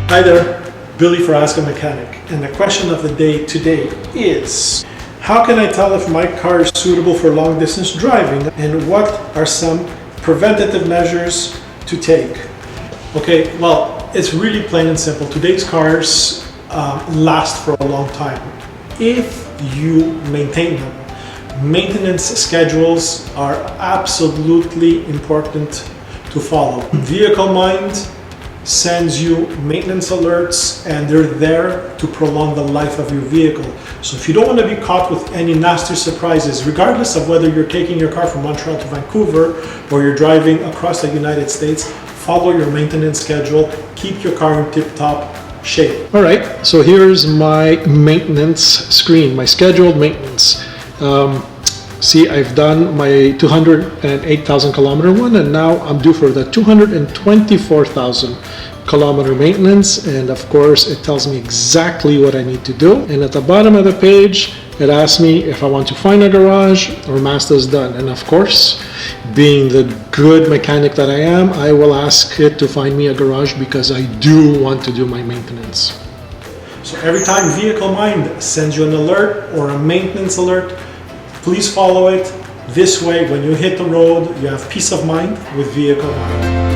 Hi there, Billy for Ask a Mechanic, and the question of the day today is, how can I tell if my car is suitable for long distance driving, and what are some preventative measures to take? Okay, well, it's really plain and simple. Today's cars last for a long time if you maintain them. Maintenance schedules are absolutely important to follow. Vehicle Mind sends you maintenance alerts, and they're there to prolong the life of your vehicle. So if you don't want to be caught with any nasty surprises, regardless of whether you're taking your car from Montreal to Vancouver or you're driving across the United States, follow your maintenance schedule, keep your car in tip-top shape. All right, so here's my maintenance screen, my scheduled maintenance. See, I've done my 208,000 kilometer one, and now I'm due for the 224,000 kilometer maintenance. And of course, it tells me exactly what I need to do. And at the bottom of the page, it asks me if I want to find a garage or Mazda's done. And of course, being the good mechanic that I am, I will ask it to find me a garage because I do want to do my maintenance. So every time Vehicle Mind sends you an alert or a maintenance alert, please follow it. This way, when you hit the road, you have peace of mind with Vehicle Mind.